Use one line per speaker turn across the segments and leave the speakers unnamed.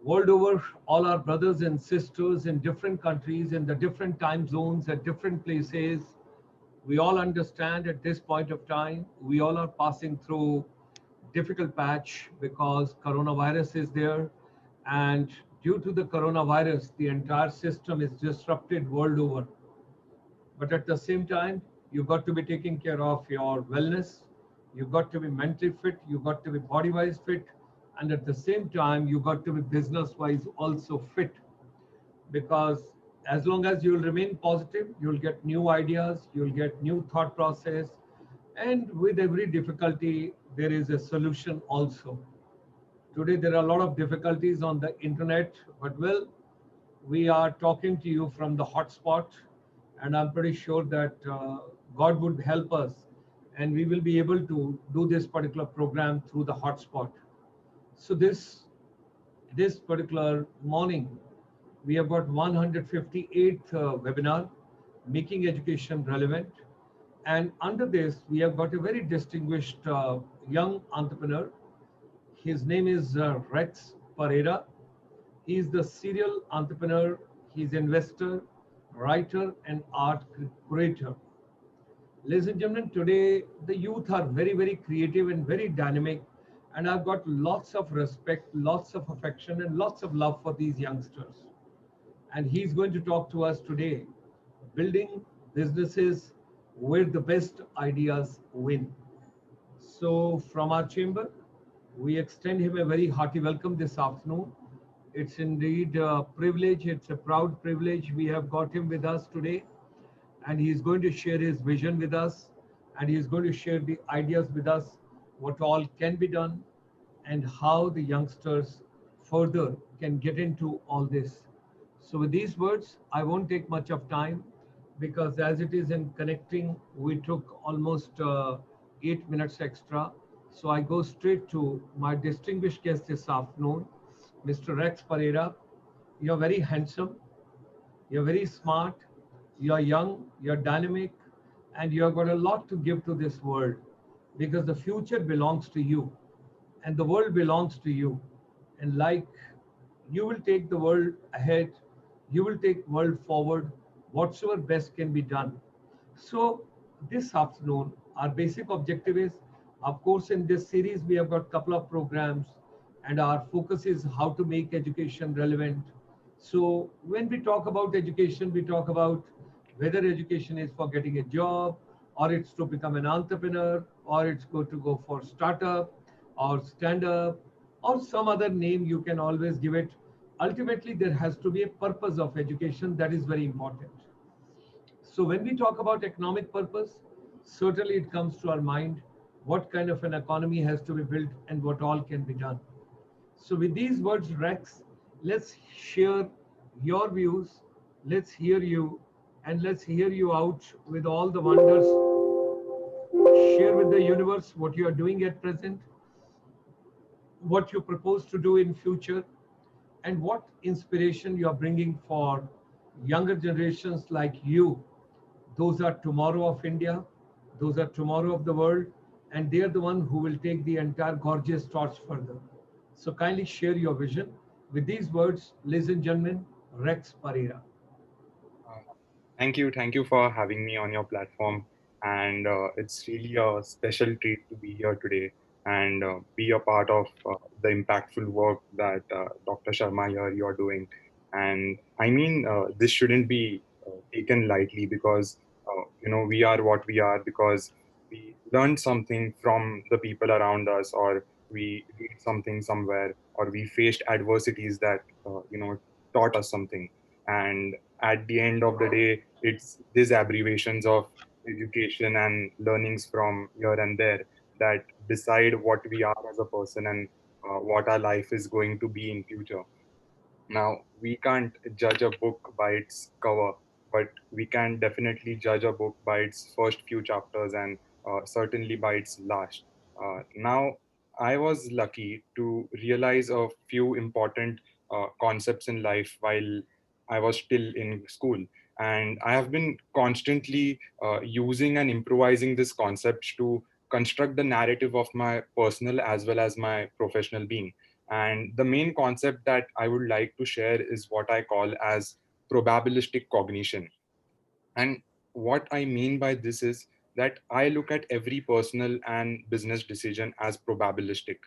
World over, all our brothers and sisters in different countries, in the different time zones, at different places, we all understand at this point of time, we all are passing through difficult patch because coronavirus is there. And due to the coronavirus, the entire system is disrupted world over. But at the same time, you've got to be taking care of your wellness. You've got to be mentally fit. You've got to be body wise fit. And at the same time, you've got to be business wise also fit. Because as long as you'll remain positive, you'll get new ideas, you'll get new thought process. And with every difficulty, there is a solution also. Today, there are a lot of difficulties on the internet, but well, we are talking to you from the hotspot, and I'm pretty sure that God would help us, and we will be able to do this particular program through the hotspot. So this particular morning, we have got 158th webinar, making education relevant, and under this, we have got a very distinguished young entrepreneur. His name is Rex Pereira. He is the serial entrepreneur, he's investor, writer, and art curator. Ladies and gentlemen, today the youth are very, very creative and very dynamic, and I've got lots of respect, lots of affection, and lots of love for these youngsters. And he's going to talk to us today, building businesses where the best ideas win. So, from our chamber, we extend him a very hearty welcome this afternoon. It's indeed a privilege, it's a proud privilege. We have got him with us today, and he's going to share his vision with us, and he's going to share the ideas with us, what all can be done, and how the youngsters further can get into all this. So, with these words, I won't take much of time because as it is in connecting, we took almost 8 minutes extra. So I go straight to my distinguished guest this afternoon, Mr. Rex Pereira. You're very handsome, you're very smart, you're young, you're dynamic, and you've got a lot to give to this world because the future belongs to you and the world belongs to you. And like you will take the world ahead, you will take world forward, whatsoever best can be done. So this afternoon, our basic objective is, of course, in this series, we have got a couple of programs and our focus is how to make education relevant. So when we talk about education, we talk about whether education is for getting a job or it's to become an entrepreneur or it's going to go for startup or stand up or some other name you can always give it. Ultimately, there has to be a purpose of education that is very important. So when we talk about economic purpose, certainly it comes to our mind what kind of an economy has to be built and what all can be done. So with these words, Rex, let's share your views, let's hear you, and let's hear you out with all the wonders. Share with the universe what you are doing at present, what you propose to do in future, and what inspiration you are bringing for younger generations like you. Those are tomorrow of India, those are tomorrow of the world, and they are the one who will take the entire gorgeous torch further. So kindly share your vision. With these words, ladies and gentlemen, Rex Pereira.
Uh, Thank you for having me on your platform. And it's really a special treat to be here today and be a part of the impactful work that Dr. Sharma here you're doing. And I mean, this shouldn't be taken lightly because, we are what we are because we learned something from the people around us, or we read something somewhere, or we faced adversities that, taught us something. And at the end of the day, it's these abbreviations of education and learnings from here and there that decide what we are as a person and what our life is going to be in future. Now, we can't judge a book by its cover, but we can definitely judge a book by its first few chapters and certainly by its last. Now, I was lucky to realize a few important concepts in life while I was still in school. And I have been constantly using and improvising these concepts to construct the narrative of my personal as well as my professional being. And the main concept that I would like to share is what I call as probabilistic cognition. And what I mean by this is that I look at every personal and business decision as probabilistic.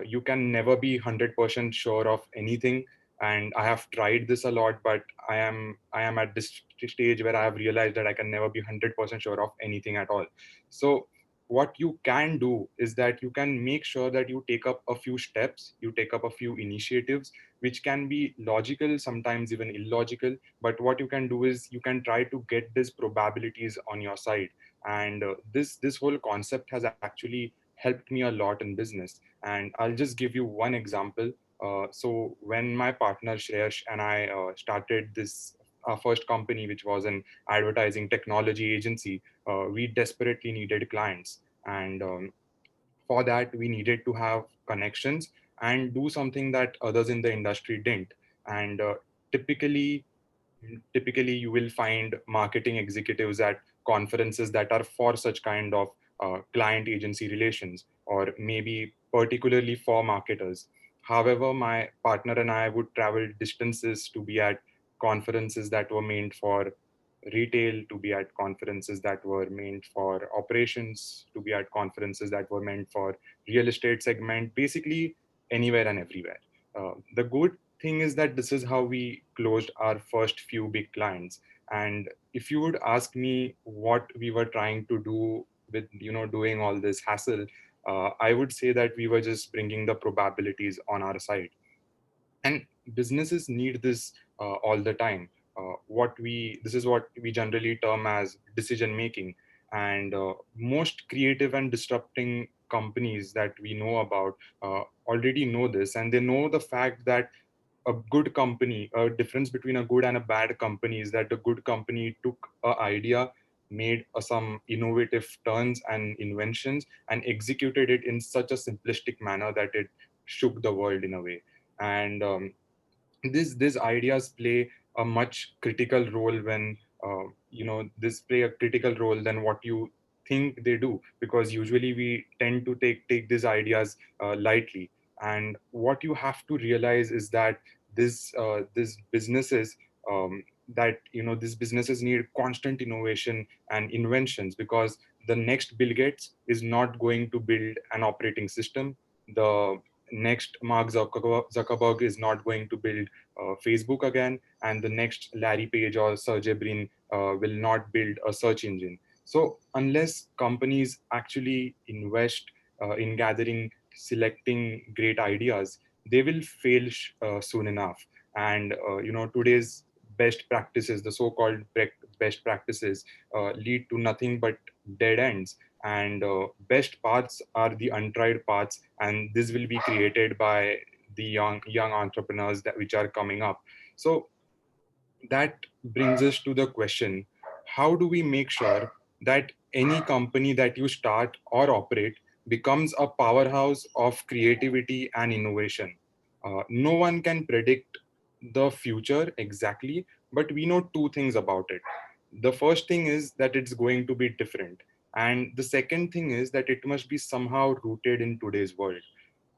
You can never be 100% sure of anything. And I have tried this a lot, but I am at this stage where I have realized that I can never be 100% sure of anything at all. So what you can do is that you can make sure that you take up a few steps, you take up a few initiatives, which can be logical, sometimes even illogical, but what you can do is you can try to get these probabilities on your side. And this whole concept has actually helped me a lot in business. And I'll just give you one example. So when my partner Shrex and I started this our first company, which was an advertising technology agency, we desperately needed clients. And for that we needed to have connections and do something that others in the industry didn't. And typically you will find marketing executives at conferences that are for such kind of client agency relations, or maybe particularly for marketers. However, my partner and I would travel distances to be at conferences that were meant for retail, to be at conferences that were meant for operations, to be at conferences that were meant for real estate segment, basically anywhere and everywhere. The good thing is that this is how we closed our first few big clients. And if you would ask me what we were trying to do with doing all this hassle, I would say that we were just bringing the probabilities on our side. And businesses need this all the time. What we This is what we generally term as decision making. And most creative and disrupting companies that we know about already know this, and they know the fact that a good company, a difference between a good and a bad company is that the good company took a idea, made some innovative turns and inventions, and executed it in such a simplistic manner that it shook the world in a way. And these ideas play a much critical role when this play a critical role than what you think they do, because usually we tend to take these ideas lightly. And what you have to realize is that this businesses that these businesses need constant innovation and inventions, because the next Bill Gates is not going to build an operating system. The next Mark Zuckerberg is not going to build Facebook again, and the next Larry Page or Sergey Brin will not build a search engine. So unless companies actually invest in gathering, selecting great ideas, they will fail soon enough. And today's best practices, the so-called best practices, lead to nothing but dead ends. And best paths are the untried paths, and this will be created by the young entrepreneurs that which are coming up. So that brings us to the question: how do we make sure that any company that you start or operate becomes a powerhouse of creativity and innovation? No one can predict the future exactly, but we know two things about it. The first thing is that it's going to be different, and the second thing is that it must be somehow rooted in today's world.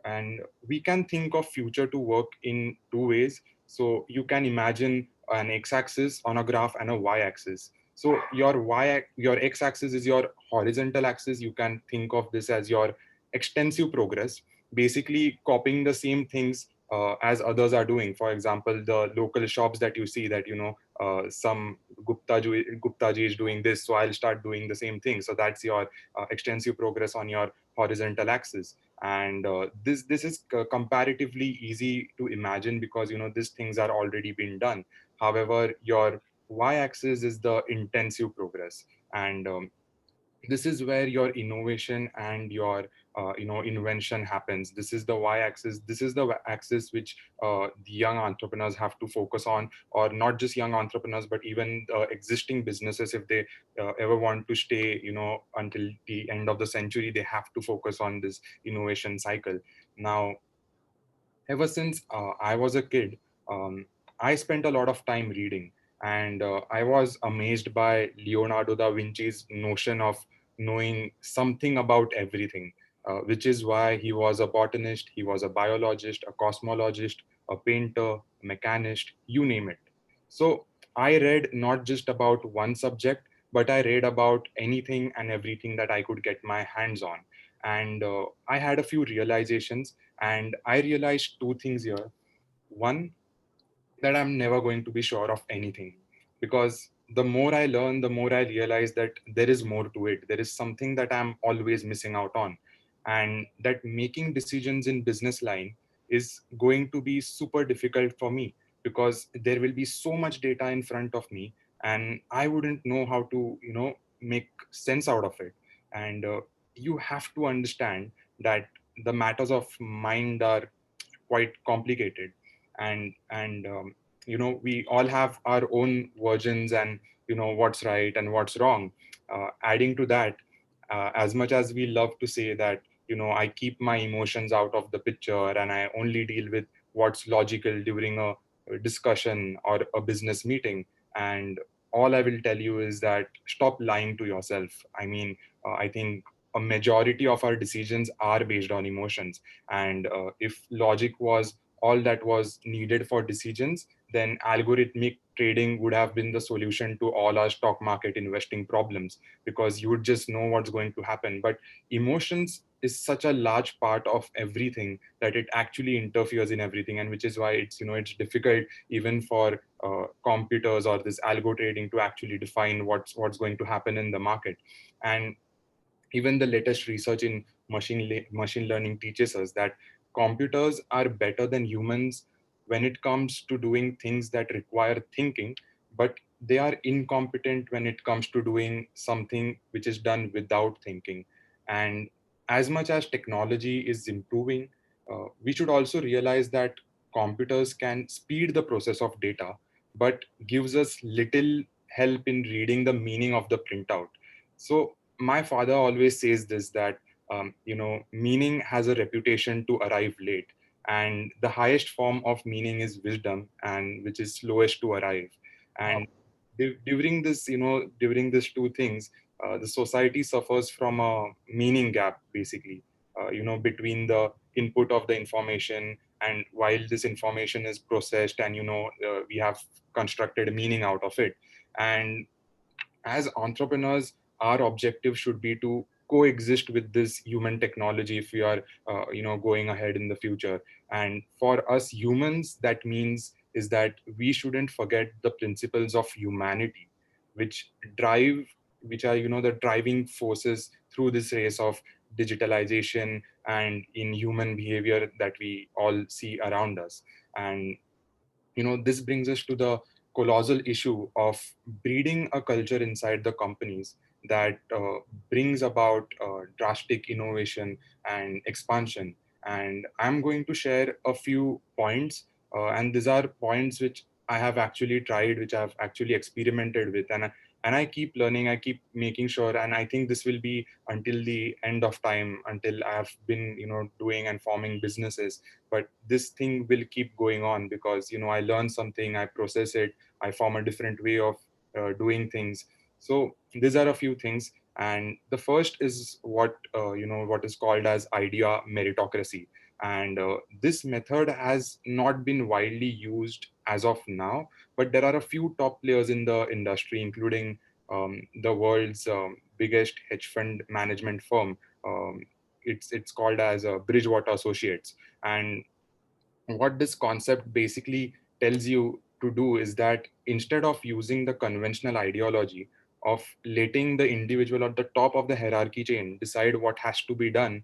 And we can think of future to work in two ways. So you can imagine an x-axis on a graph and a y-axis. So your x-axis is your horizontal axis. You can think of this as your extensive progress, basically copying the same things as others are doing. For example, the local shops that you see, that some Gupta ji is doing this, so I'll start doing the same thing. So that's your extensive progress on your horizontal axis. And this is comparatively easy to imagine, because these things are already been done. However, your y-axis is the intensive progress. And this is where your innovation and your invention happens. This is the y-axis. This is the axis which the young entrepreneurs have to focus on, or not just young entrepreneurs, but even existing businesses. If they ever want to stay until the end of the century, they have to focus on this innovation cycle. Now, ever since I was a kid, um, I spent a lot of time reading, and I was amazed by Leonardo da Vinci's notion of knowing something about everything. which is why he was a botanist, he was a biologist, a cosmologist, a painter, a mechanist, you name it. So I read not just about one subject, but I read about anything and everything that I could get my hands on. And I had a few realizations, and I realized two things here. One, that I'm never going to be sure of anything, because the more I learn, the more I realize that there is more to it. There is something that I'm always missing out on, and that making decisions in business line is going to be super difficult for me, because there will be so much data in front of me, and I wouldn't know how to, make sense out of it. And you have to understand that the matters of mind are quite complicated, and we all have our own versions, and what's right and what's wrong. Adding to that, as much as we love to say that I keep my emotions out of the picture and I only deal with what's logical during a discussion or a business meeting, and all I will tell you is that stop lying to yourself. I mean, I think a majority of our decisions are based on emotions, and if logic was all that was needed for decisions, then algorithmic trading would have been the solution to all our stock market investing problems, because you would just know what's going to happen. But emotions is such a large part of everything that it actually interferes in everything, and which is why it's difficult even for computers or this algo trading to actually define what's going to happen in the market. And even the latest research in machine learning teaches us that computers are better than humans when it comes to doing things that require thinking, but they are incompetent when it comes to doing something which is done without thinking. And as much as technology is improving, we should also realize that computers can speed the process of data, but gives us little help in reading the meaning of the printout. So my father always says this, that meaning has a reputation to arrive late, and the highest form of meaning is wisdom, and which is slowest to arrive. And during these two things, the society suffers from a meaning gap, basically, between the input of the information, and while this information is processed, and we have constructed meaning out of it. And as entrepreneurs, our objective should be to coexist with this human technology if we are going ahead in the future. And for us humans, that means is that we shouldn't forget the principles of humanity, which drive which are the driving forces through this race of digitalization and in human behavior that we all see around us. And this brings us to the colossal issue of breeding a culture inside the companies that brings about drastic innovation and expansion. And I'm going to share a few points, and these are points which I have actually tried, which I've actually experimented with, and I keep learning, I keep making sure, and I think this will be until the end of time, until I have been doing and forming businesses. But this thing will keep going on, because I learn something, I process it, I form a different way of doing things. So these are a few things, and the first is what is called as idea meritocracy. And this method has not been widely used as of now, but there are a few top players in the industry, including the world's biggest hedge fund management firm. It's called as Bridgewater Associates. And what this concept basically tells you to do is that instead of using the conventional ideology of letting the individual at the top of the hierarchy chain decide what has to be done,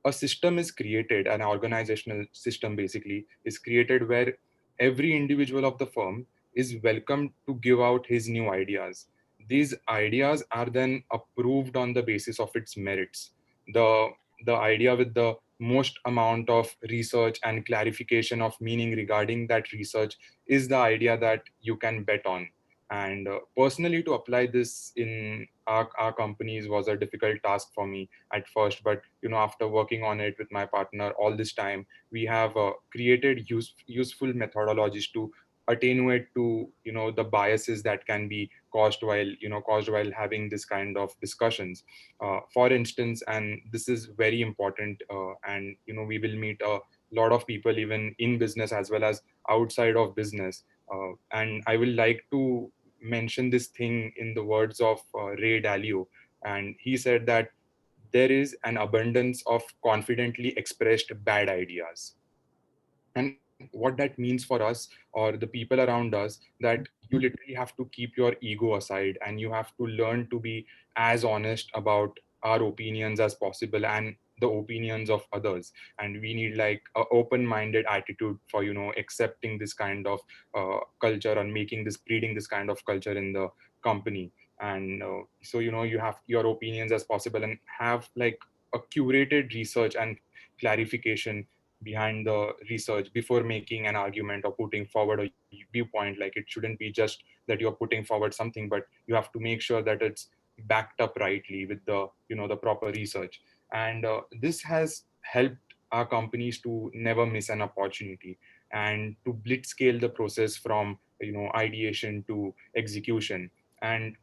a system is created, an organizational system basically is created, where every individual of the firm is welcome to give out his new ideas. These ideas are then approved on the basis of its merits. The idea with the most amount of research and clarification of meaning regarding that research is the idea that you can bet on. And personally, to apply this in our companies was a difficult task for me at first, but after working on it with my partner all this time, we have created useful methodologies to attenuate to the biases that can be caused while having this kind of discussions. For instance, and this is very important, and we will meet a lot of people even in business as well as outside of business, and I will like to mention this thing in the words of Ray Dalio. And he said that there is an abundance of confidently expressed bad ideas. And what that means for us or the people around us, that you literally have to keep your ego aside and you have to learn to be as honest about our opinions as possible and the opinions of others. And we need like a open minded attitude for accepting this kind of culture and making this breeding this kind of culture in the company. And so you have your opinions as possible and have like a curated research and clarification behind the research before making an argument or putting forward a viewpoint. Like it shouldn't be just that you're putting forward something, but you have to make sure that it's backed up rightly with the the proper research. And this has helped our companies to never miss an opportunity and to blitz scale the process from ideation to execution. And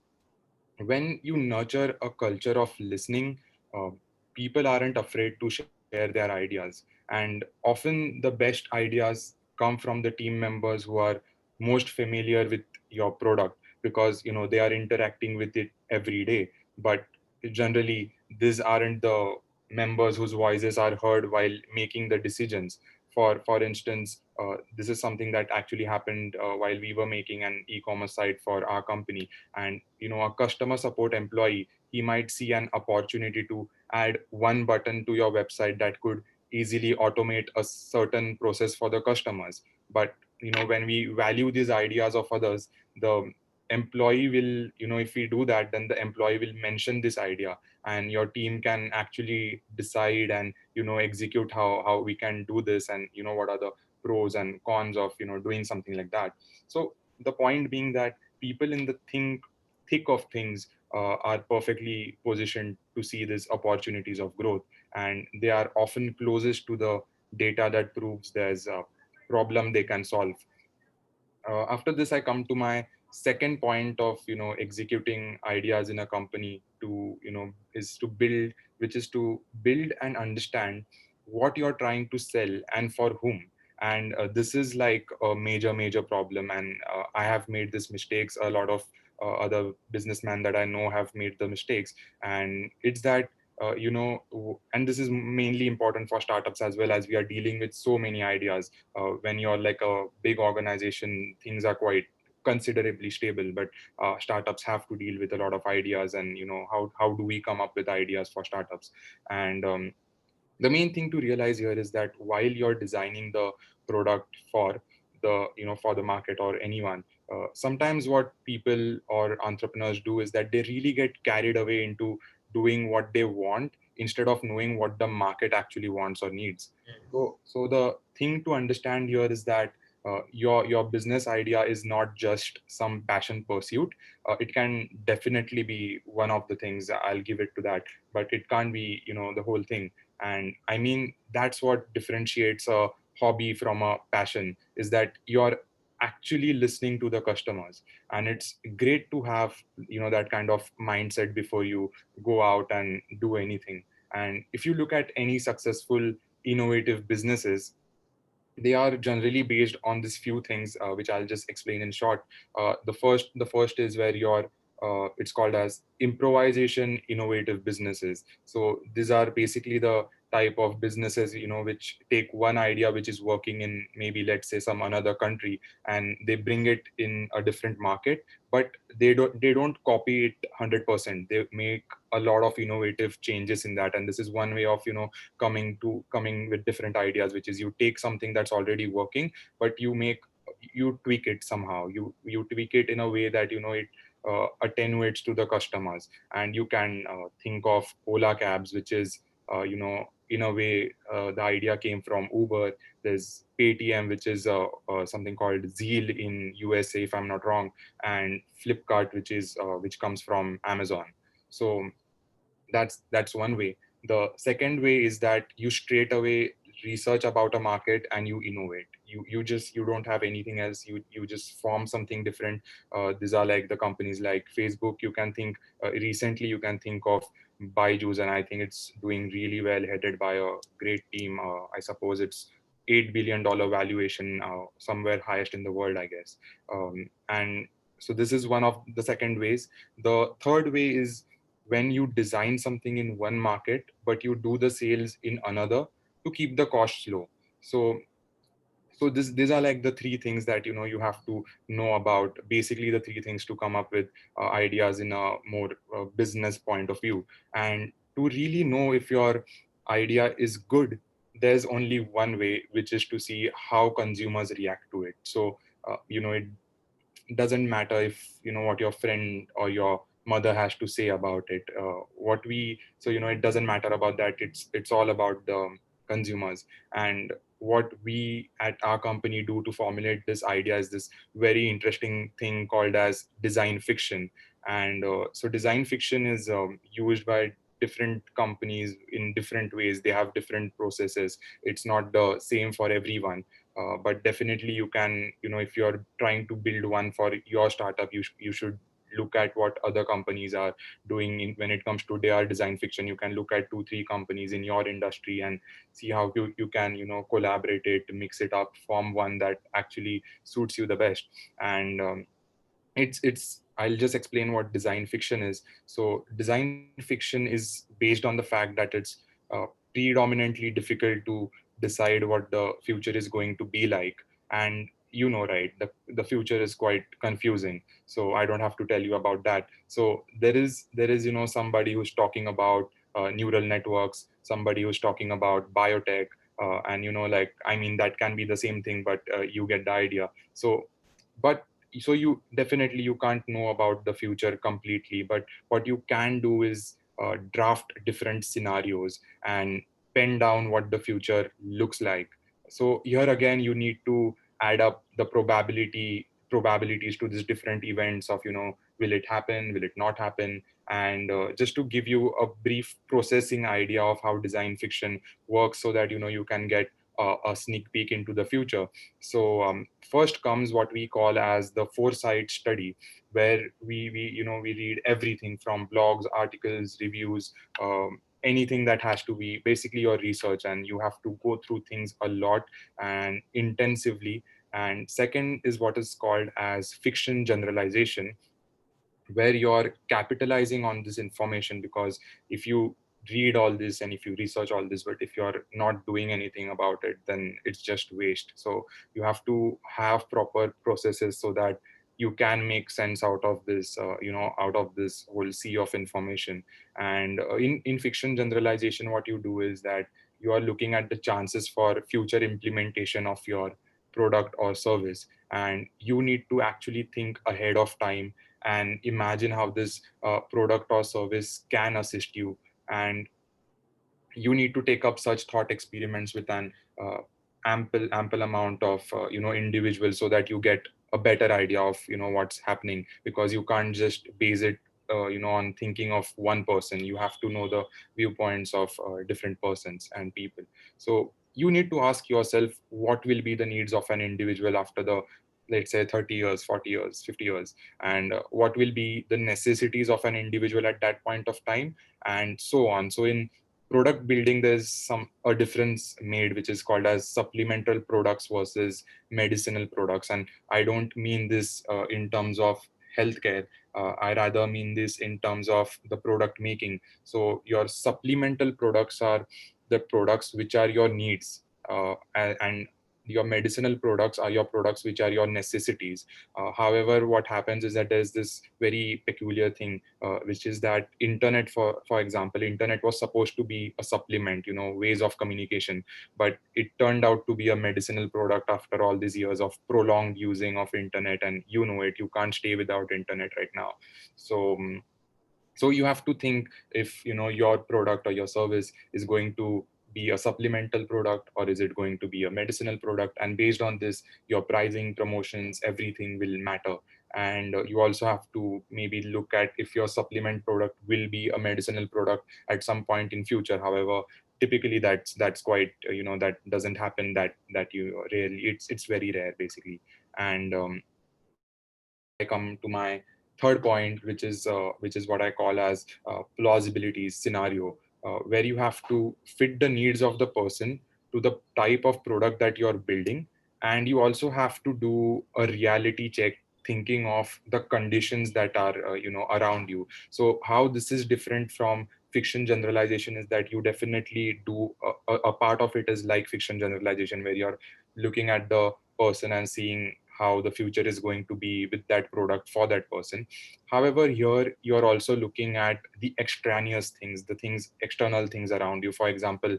when you nurture a culture of listening, uh, people aren't afraid to share their ideas. And often the best ideas come from the team members who are most familiar with your product, because they are interacting with it every day. But generally, these aren't the members whose voices are heard while making the decisions. For instance, this is something that actually happened while we were making an e-commerce site for our company. And a customer support employee, he might see an opportunity to add one button to your website that could easily automate a certain process for the customers. But when we value these ideas of others, the employee will, if we do that, then the employee will mention this idea, and your team can actually decide and execute how we can do this, and what are the pros and cons of doing something like that. So the point being that people in the thick of things are perfectly positioned to see these opportunities of growth, and they are often closest to the data that proves there's a problem they can solve. After this, I come to my second point of executing ideas in a company to is to build, which is to build and understand what you're trying to sell and for whom. And this is like a major problem, and I have made these mistakes. A lot of other businessmen that I know have made the mistakes. And it's that and this is mainly important for startups as well, as we are dealing with so many ideas. When you're like a big organization, things are quite considerably stable, but startups have to deal with a lot of ideas. And how do we come up with ideas for startups? And the main thing to realize here is that while you're designing the product for for the market or anyone, sometimes what people or entrepreneurs do is that they really get carried away into doing what they want instead of knowing what the market actually wants or needs. So the thing to understand here is that your business idea is not just some passion pursuit. It can definitely be one of the things, I'll give it to that, but it can't be the whole thing. And I mean, that's what differentiates a hobby from a passion, is that you're actually listening to the customers. And it's great to have that kind of mindset before you go out and do anything. And if you look at any successful innovative businesses, they are generally based on these few things, which I'll just explain in short. The first is where you're it's called as improvisation innovative businesses. So these are basically the type of businesses which take one idea which is working in, maybe let's say, some another country, and they bring it in a different market. But they don't copy it 100%. They make a lot of innovative changes in that. And this is one way of coming with different ideas, which is you take something that's already working, but you tweak it somehow. You tweak it in a way that it attenuates to the customers. And you can think of Ola cabs, which is in a way, the idea came from Uber. There's Paytm, which is something called Zeal in USA, if I'm not wrong, and Flipkart, which comes from Amazon. So that's one way. The second way is that you straight away research about a market and you innovate. you don't have anything else. You just form something different. These are like the companies like Facebook. You can think recently you can think of Byju's, and I think it's doing really well, headed by a great team. I suppose it's $8 billion valuation, somewhere highest in the world, I guess. And so this is one of the second ways. The third way is when you design something in one market, but you do the sales in another to keep the costs low. So these are like the three things that you have to know about, basically the three things to come up with ideas in a more business point of view. And to really know if your idea is good, there's only one way, which is to see how consumers react to it. So it doesn't matter if what your friend or your mother has to say about it. What we so it doesn't matter about that. It's all about the consumers. And what we at our company do to formulate this idea is this very interesting thing called as design fiction. And so design fiction is used by different companies in different ways. They have different processes. It's not the same for everyone. But definitely you can, if you're trying to build one for your startup, you should look at what other companies are doing when it comes to their design fiction. You can look at 2 3 companies in your industry and see how you can collaborate it, mix it up, form one that actually suits you the best. And it's I'll just explain what design fiction is. So design fiction is based on the fact that it's predominantly difficult to decide what the future is going to be like. And right, the future is quite confusing, so I don't have to tell you about that. So there is somebody who's talking about neural networks, somebody who's talking about biotech, and like, I mean, that can be the same thing, but you get the idea. But so you definitely you can't know about the future completely, but what you can do is draft different scenarios and pen down what the future looks like. So here again you need to add up the probabilities to these different events of will it happen, will it not happen. And just to give you a brief processing idea of how design fiction works, so that you can get a sneak peek into the future. So first comes what we call as the foresight study, where we read everything from blogs, articles, reviews, anything that has to be basically your research, and you have to go through things a lot and intensively. And second is what is called as fiction generalization, where you're capitalizing on this information. Because if you read all this and if you research all this, but if you're not doing anything about it, then it's just waste. So you have to have proper processes so that you can make sense out of this out of this whole sea of information. And in fiction generalization, what you do is that you are looking at the chances for future implementation of your product or service, and you need to actually think ahead of time and imagine how this product or service can assist you. And you need to take up such thought experiments with an ample amount of individuals, so that you get a better idea of what's happening. Because you can't just base it on thinking of one person. You have to know the viewpoints of different persons and people. So you need to ask yourself what will be the needs of an individual after the, let's say, 30 years, 40 years, 50 years, and what will be the necessities of an individual at that point of time, and so on. So in product building, there's a difference made, which is called as supplemental products versus medicinal products. And I don't mean this in terms of healthcare. I rather mean this in terms of the product making. So your supplemental products are the products which are your needs, and your medicinal products are your products which are your necessities. However, what happens is that there's this very peculiar thing, which is that internet, for example, internet was supposed to be a supplement, ways of communication, but it turned out to be a medicinal product after all these years of prolonged using of internet. And it, you can't stay without internet right now. So you have to think if your product or your service is going to be a supplemental product, or is it going to be a medicinal product. And based on this, your pricing, promotions, everything will matter. And you also have to maybe look at if your supplement product will be a medicinal product at some point in future. However, typically that's quite that doesn't happen, that you rarely, it's very rare basically. And here I come to my third point, which is what I call as plausibility scenario, where you have to fit the needs of the person to the type of product that you're building. And you also have to do a reality check, thinking of the conditions that are around you. So how this is different from fiction generalization is that you definitely do a part of it is like fiction generalization, where you're looking at the person and seeing how the future is going to be with that product for that person. However, here you're also looking at the extraneous things, the things, external things around you. For example,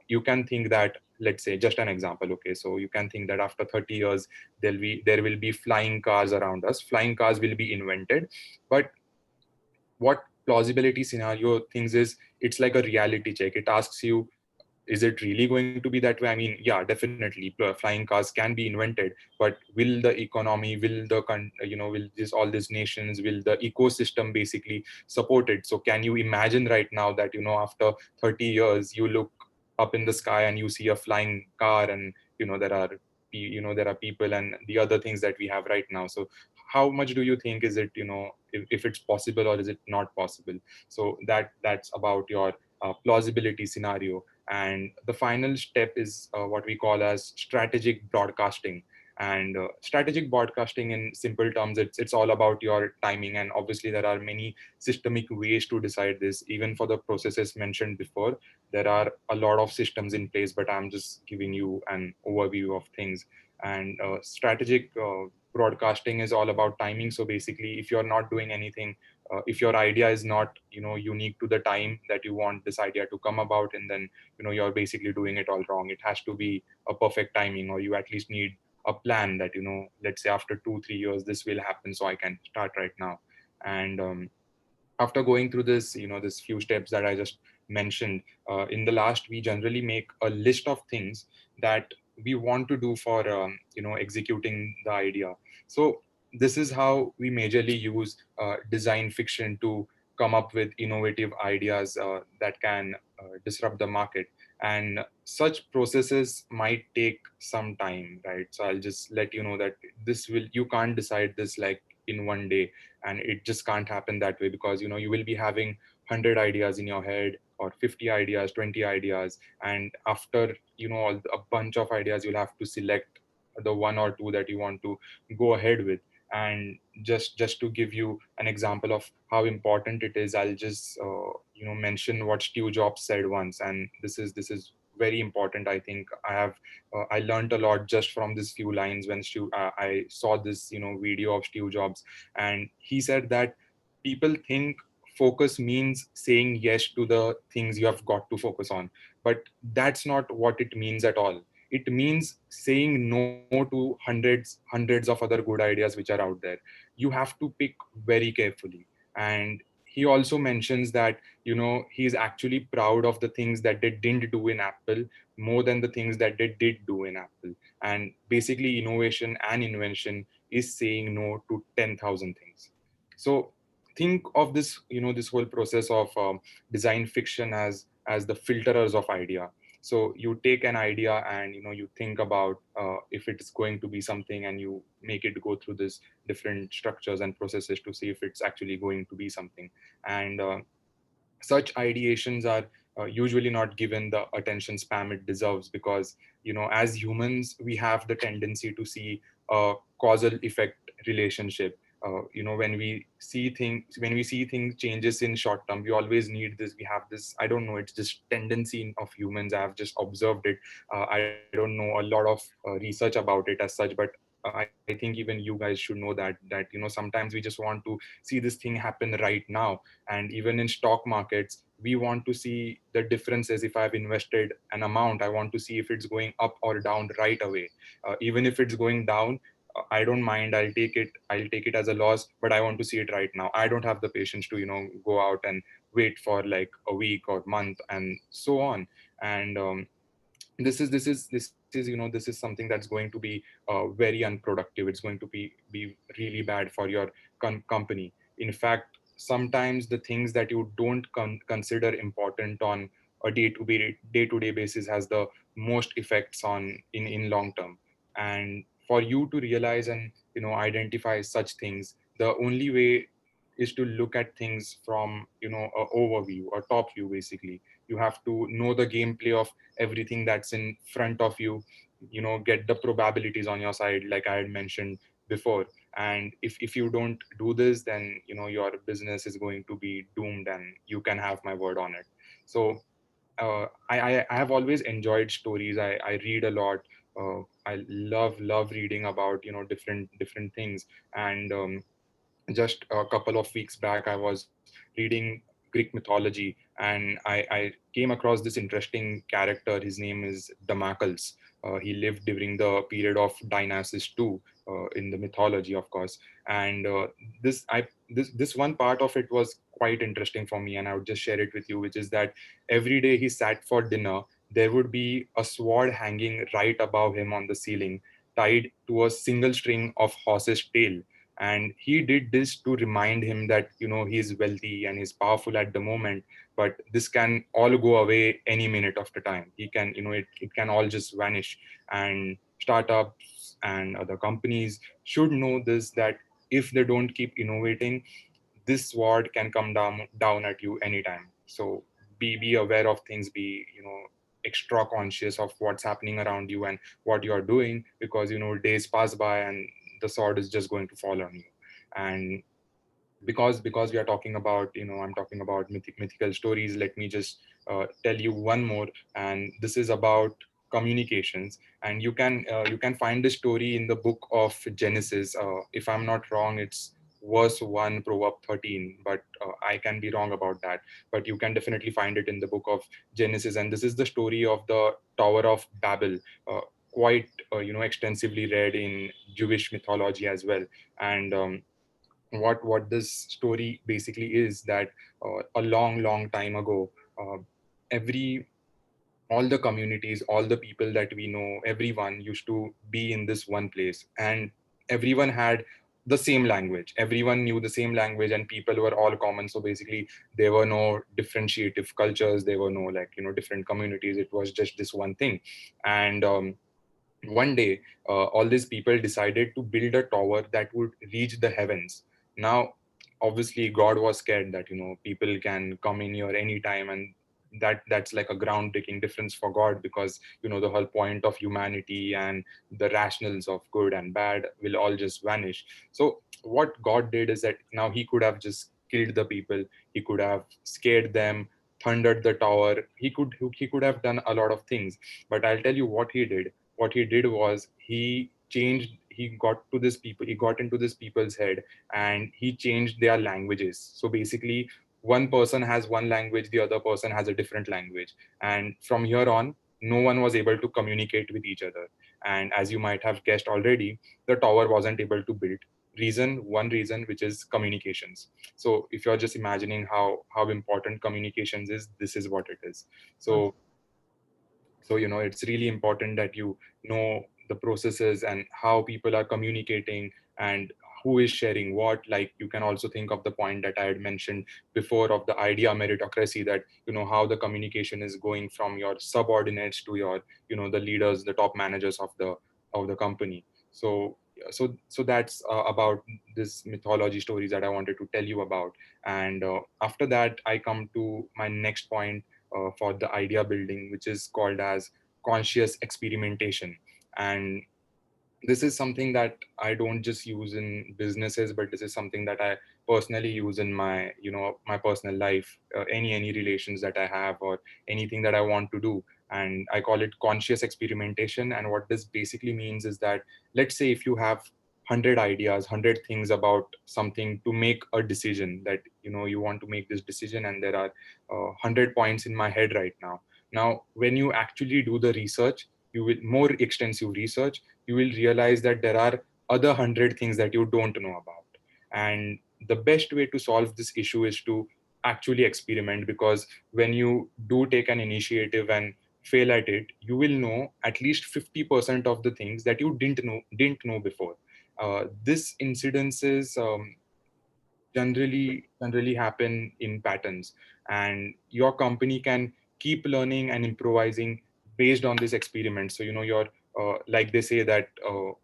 you can think that, let's say, just an example, okay, so you can think that after 30 years there will be flying cars around us, flying cars will be invented. But what plausibility scenario things is, it's like a reality check. It asks you, is it really going to be that way? I mean, yeah, definitely flying cars can be invented, but will the economy, will the will this, all these nations, will the ecosystem basically support it? So can you imagine right now that after 30 years you look up in the sky and you see a flying car, and there are there are people and the other things that we have right now. So how much do you think is it, if it's possible, or is it not possible? So that's about your plausibility scenario. And the final step is what we call as strategic broadcasting. And strategic broadcasting, in simple terms, it's all about your timing. And obviously there are many systemic ways to decide this. Even for the processes mentioned before, there are a lot of systems in place, but I'm just giving you an overview of things. And strategic broadcasting is all about timing. So basically, if you're not doing anything, if your idea is not unique to the time that you want this idea to come about, and then you're basically doing it all wrong. It has to be a perfect timing, or you at least need a plan that let's say after 2-3 years this will happen, so I can start right now. And after going through this, this few steps that I just mentioned, in the last, we generally make a list of things that we want to do for executing the idea. So this is how we majorly use design fiction to come up with innovative ideas that can disrupt the market. And such processes might take some time, right? So I'll just let you know that you can't decide this like in one day, and it just can't happen that way, because you will be having 100 ideas in your head, or 50 ideas, 20 ideas, and after a bunch of ideas, you'll have to select the one or two that you want to go ahead with. And just to give you an example of how important it is, I'll just mention what Steve Jobs said once. And this is very important. I think I learned a lot just from this few lines when I saw this video of Steve Jobs. And he said that people think focus means saying yes to the things you have got to focus on, but that's not what it means at all. It means saying no to hundreds of other good ideas which are out there. You have to pick very carefully. And he also mentions that he's actually proud of the things that they didn't do in Apple more than the things that they did do in Apple. And basically, innovation and invention is saying no to 10,000 things. So think of this, this whole process of design fiction as the filterers of idea. So you take an idea and you think about if it's going to be something, and you make it go through this different structures and processes to see if it's actually going to be something. And such ideations are usually not given the attention spam it deserves, because as humans we have the tendency to see a causal effect relationship. When we see things changes in short term, we always need this, we have this, I don't know, it's just tendency of humans. I have just observed it. I don't know a lot of research about it as such, but I think even you guys should know that sometimes we just want to see this thing happen right now. And even in stock markets, we want to see the differences. If I've invested an amount, I want to see if it's going up or down right away. Even if it's going down, I don't mind, I'll take it as a loss, but I want to see it right now. I don't have the patience to go out and wait for like a week or month and so on. And this is something that's going to be very unproductive. It's going to be really bad for your company. In fact, sometimes the things that you don't consider important on a day-to-day basis has the most effects on in long term. And for you to realize and identify such things, the only way is to look at things from a overview, a top view. Basically, you have to know the gameplay of everything that's in front of you, get the probabilities on your side, like I had mentioned before. And if you don't do this, then your business is going to be doomed, and you can have my word on it. So I have always enjoyed stories. I read a lot. I love reading about different things. And just a couple of weeks back, I was reading Greek mythology, and I came across this interesting character. His name is Damocles. He lived during the period of Dionysus II, in the mythology, of course. And this one part of it was quite interesting for me, and I would just share it with you, which is that every day he sat for dinner, there would be a sword hanging right above him on the ceiling, tied to a single string of horse's tail. And he did this to remind him that he's wealthy and he's powerful at the moment, but this can all go away any minute of the time. He can it can all just vanish. And startups and other companies should know this, that if they don't keep innovating, this sword can come down at you anytime. So be aware of things, be extra conscious of what's happening around you and what you are doing, because days pass by and the sword is just going to fall on you. And because we are talking about I'm talking about mythical stories, let me just tell you one more. And this is about communications. And you can find this story in the book of Genesis. If I'm not wrong, it's verse 1, proverb 13, but I can be wrong about that. But you can definitely find it in the book of Genesis. And this is the story of the Tower of Babel, quite extensively read in Jewish mythology as well. And what this story basically is that a long time ago, uh, every all the communities, all the people that we know, everyone used to be in this one place, and everyone had the same language, everyone knew the same language, and people were all common. So basically there were no differentiative cultures, there were no different communities. It was just this one thing. And one day, all these people decided to build a tower that would reach the heavens. Now, obviously, God was scared that people can come in here anytime, and that's like a groundbreaking difference for God, because the whole point of humanity and the rationals of good and bad will all just vanish. So what God did is that now he could have just killed the people, he could have scared them, thundered the tower, he could have done a lot of things. But I'll tell you what he did was he got into this people's head, and he changed their languages. So basically, one person has one language, the other person has a different language, and from here on, no one was able to communicate with each other. And as you might have guessed already, the tower wasn't able to build. One reason, which is communications. So if you're just imagining how important communications is, this is what it is. So it's really important that you know the processes and how people are communicating, and who is sharing what. Like, you can also think of the point that I had mentioned before of the idea meritocracy, that how the communication is going from your subordinates to your the leaders, the top managers of the company. So that's about this mythology stories that I wanted to tell you about. And after that, I come to my next point for the idea building, which is called as conscious experimentation. And this is something that I don't just use in businesses, but this is something that I personally use in my personal life, any relations that I have, or anything that I want to do. And I call it conscious experimentation. And what this basically means is that, let's say if you have 100 ideas, 100 things about something to make a decision, that you want to make this decision, and there are 100 points in my head right now. Now, when you actually do the research, you will more extensive research, you will realize that there are other 100 things that you don't know about. And the best way to solve this issue is to actually experiment, because when you do take an initiative and fail at it, you will know at least 50% of the things that you didn't know before. This incidences generally happen in patterns, and your company can keep learning and improvising based on this experiment. So your like they say that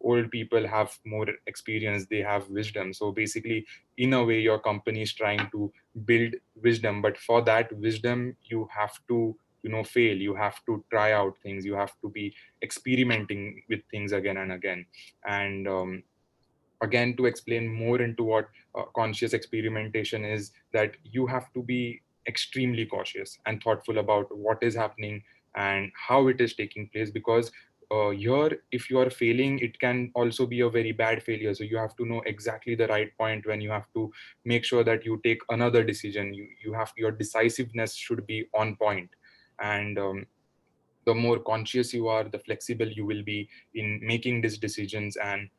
old people have more experience, they have wisdom. So basically, in a way, your company is trying to build wisdom, but for that wisdom you have to fail, you have to try out things, you have to be experimenting with things again and again. And again, to explain more into what conscious experimentation is, that you have to be extremely cautious and thoughtful about what is happening and how it is taking place, because here, if you are failing, it can also be a very bad failure. So you have to know exactly the right point when you have to make sure that you take another decision. You have, your decisiveness should be on point. And the more conscious you are, the flexible you will be in making these decisions and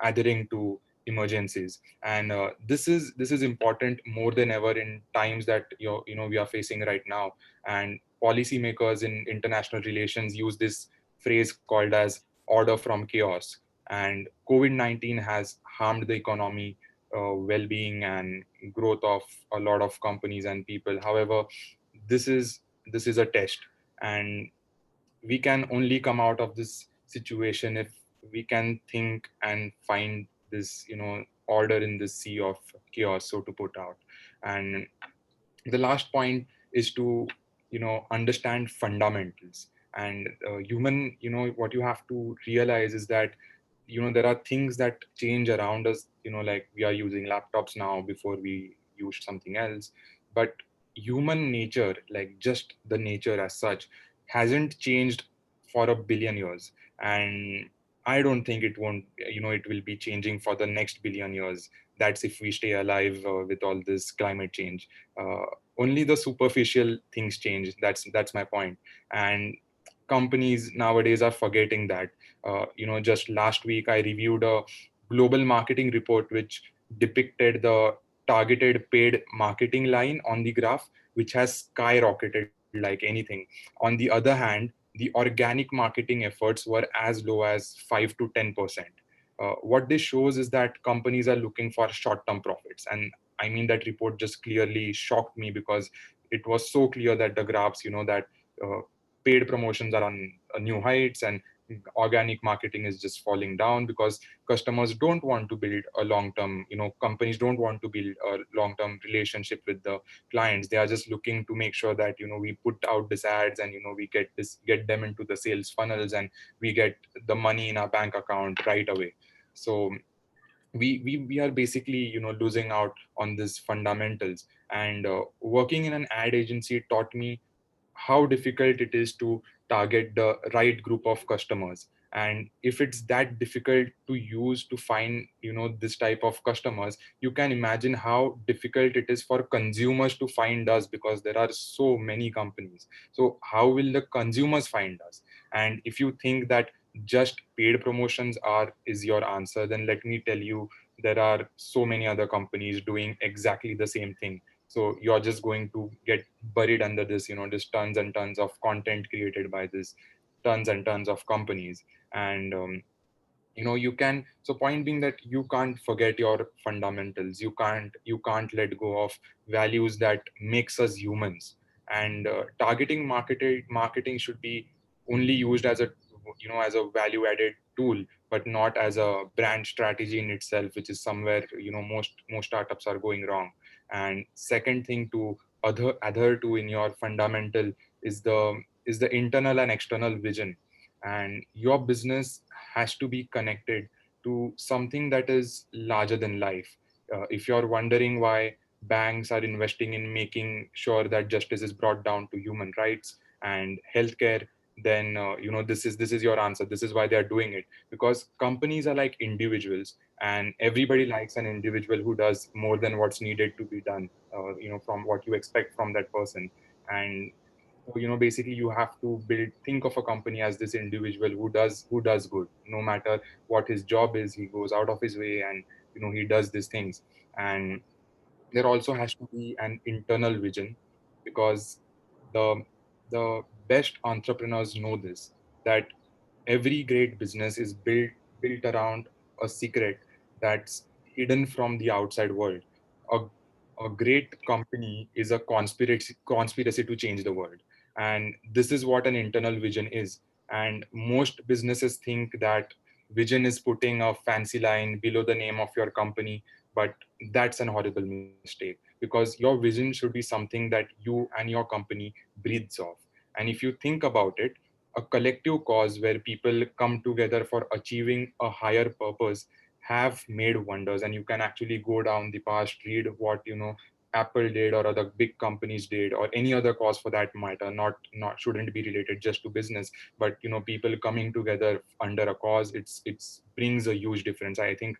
adhering to emergencies. And this is important more than ever in times that we are facing right now. And policymakers in international relations use this phrase called as order from chaos. And COVID-19 has harmed the economy, well-being, and growth of a lot of companies and people. However, this is this is a test, and we can only come out of this situation if we can think and find this order in this sea of chaos, so to put out. And the last point is to understand fundamentals. And human, what you have to realize is that there are things that change around us, like we are using laptops now, before we used something else. But human nature, like just the nature as such, hasn't changed for a billion years. And I don't think it won't, it will be changing for the next billion years. That's if we stay alive with all this climate change. uh, Only the superficial things change. That's my point. And companies nowadays are forgetting that. Just last week I reviewed a global marketing report which depicted the targeted paid marketing line on the graph, which has skyrocketed like anything. On the other hand, the organic marketing efforts were as low as 5 to 10%. What this shows is that companies are looking for short-term profits. And I mean, that report just clearly shocked me, because it was so clear that the graphs, that uh, paid promotions are on new heights, and organic marketing is just falling down, because customers don't want to build a long term, companies don't want to build a long term relationship with the clients. They are just looking to make sure that we put out these ads, and we get them into the sales funnels, and we get the money in our bank account right away. So we are basically losing out on these fundamentals. And working in an ad agency taught me how difficult it is to target the right group of customers. And if it's that difficult to use to find this type of customers, you can imagine how difficult it is for consumers to find us, because there are so many companies. So how will the consumers find us? And if you think that just paid promotions are is your answer, then let me tell you, there are so many other companies doing exactly the same thing. So you're just going to get buried under this, just tons and tons of content created by this tons and tons of companies. And you can, so point being that you can't forget your fundamentals. You can't let go of values that makes us humans. And targeting marketing should be only used as a as a value added tool, but not as a brand strategy in itself, which is somewhere most startups are going wrong. And second thing to adhere to in your fundamental is the internal and external vision. And your business has to be connected to something that is larger than life. If you're wondering why banks are investing in making sure that justice is brought down to human rights and healthcare, then this is your answer. This is why they are doing it, because companies are like individuals, and everybody likes an individual who does more than what's needed to be done, from what you expect from that person. And so basically you have to think of a company as this individual who does good, no matter what his job is. He goes out of his way, and he does these things. And there also has to be an internal vision, because the the best entrepreneurs know this, that every great business is built around a secret that's hidden from the outside world. A a great company is a conspiracy to change the world, and this is what an internal vision is. And most businesses think that vision is putting a fancy line below the name of your company, but that's an horrible mistake, because your vision should be something that you and your company breathes off. And if you think about it, a collective cause where people come together for achieving a higher purpose have made wonders. And you can actually go down the past, read what Apple did or other big companies did, or any other cause for that matter, not shouldn't be related just to business, but people coming together under a cause, it's brings a huge difference. I think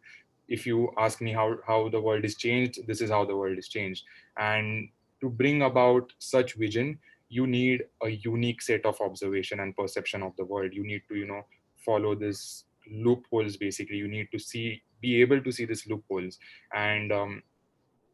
if you ask me how the world is changed, this is how the world is changed. And to bring about such vision, you need a unique set of observation and perception of the world. You need to follow this loopholes. Basically, you need to be able to see this loopholes. And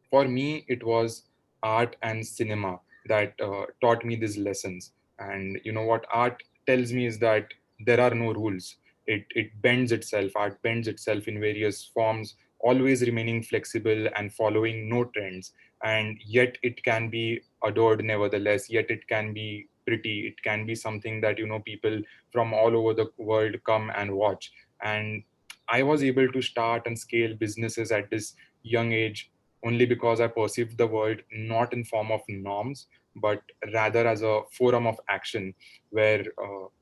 for me, it was art and cinema that taught me these lessons. And what art tells me is that there are no rules. It bends itself. Art bends itself in various forms, always remaining flexible and following no trends. And yet it can be adored nevertheless. Yet it can be pretty. It can be something that people from all over the world come and watch. And I was able to start and scale businesses at this young age only because I perceived the world not in form of norms, but rather as a forum of action, where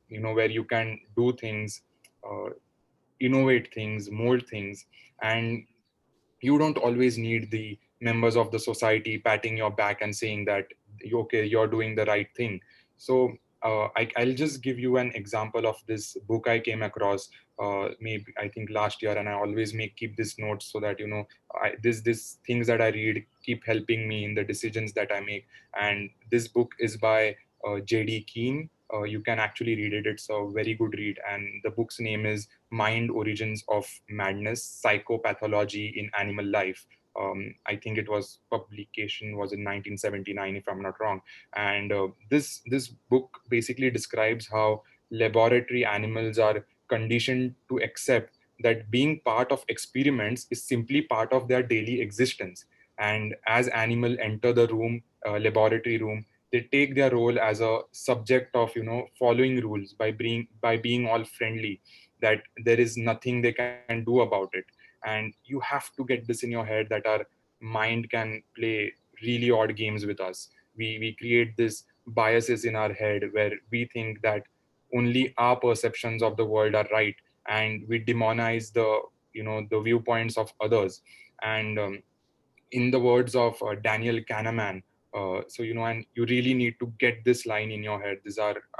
where you can do things, uh, innovate things, mold things. And you don't always need the members of the society patting your back and saying that okay, you're doing the right thing. So I'll just give you an example of this book I came across, maybe I think last year, and I always keep this notes so that this things that I read keep helping me in the decisions that I make. And this book is by J.D. Keen. You can actually read it. It's a very good read. And the book's name is Mind Origins of Madness, Psychopathology in Animal Life. I think it was publication was in 1979, if I'm not wrong. And this book basically describes how laboratory animals are conditioned to accept that being part of experiments is simply part of their daily existence. And as animal enter the room, laboratory room, they take their role as a subject of following rules by being all friendly, that there is nothing they can do about it. And you have to get this in your head that our mind can play really odd games with us. We create this biases in our head where we think that only our perceptions of the world are right, and we demonize the viewpoints of others. And in the words of Daniel Kahneman, and you really need to get this line in your head.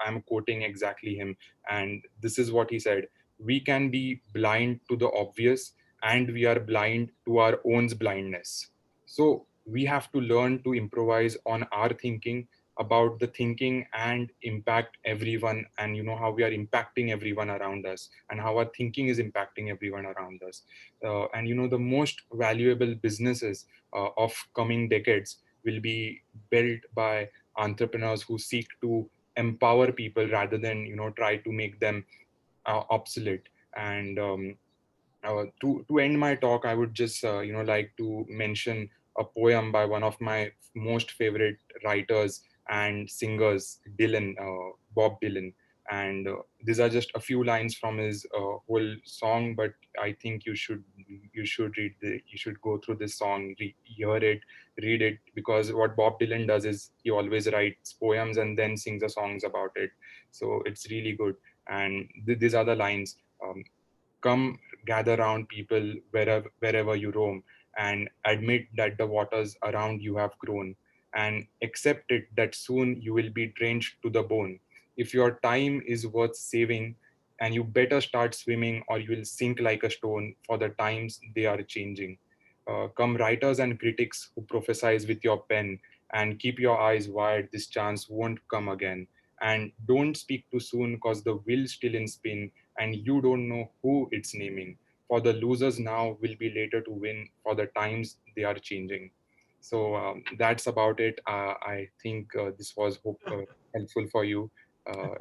I'm quoting exactly him, and this is what he said: "We can be blind to the obvious, and we are blind to our own blindness." So we have to learn to improvise on our thinking about the thinking and impact everyone, and how we are impacting everyone around us, and how our thinking is impacting everyone around us. And the most valuable businesses of coming decades will be built by entrepreneurs who seek to empower people rather than try to make them obsolete. And to end my talk, I would just like to mention a poem by one of my most favorite writers and singers, Bob Dylan. And these are just a few lines from his whole song, but I think you should go through this song, hear it, read it, because what Bob Dylan does is he always writes poems and then sings the songs about it. So it's really good. And these are the lines. Come, gather round people wherever you roam, and admit that the waters around you have grown, and accept it that soon you will be drenched to the bone. If your time is worth saving, and you better start swimming or you will sink like a stone, for the times they are changing. Come, writers and critics who prophesize with your pen, and keep your eyes wide, this chance won't come again. And don't speak too soon, cause the wheel's still in spin, and you don't know who it's naming. For the losers now will be later to win, for the times they are changing. So that's about it. I think this was helpful for you. Uh,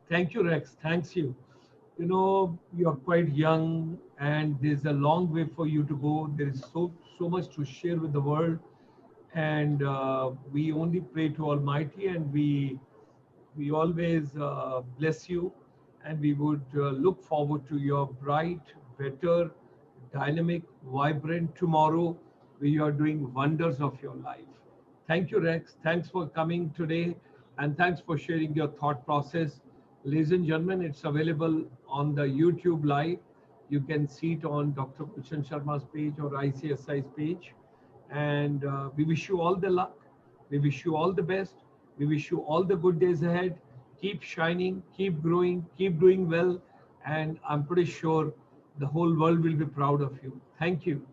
Thank you, Rex. Thanks you. You know, you're quite young and there's a long way for you to go. There is so much to share with the world. And we only pray to Almighty, and we always bless you, and we would look forward to your bright, better, dynamic, vibrant tomorrow where you are doing wonders of your life. Thank you, Rex. Thanks for coming today, and thanks for sharing your thought process. Ladies and gentlemen, it's available on the YouTube live. You can see it on Dr. Gulshan Sharma's page or ICSI's page. And we wish you all the luck. We wish you all the best. We wish you all the good days ahead. Keep shining, keep growing, keep doing well. And I'm pretty sure the whole world will be proud of you. Thank you.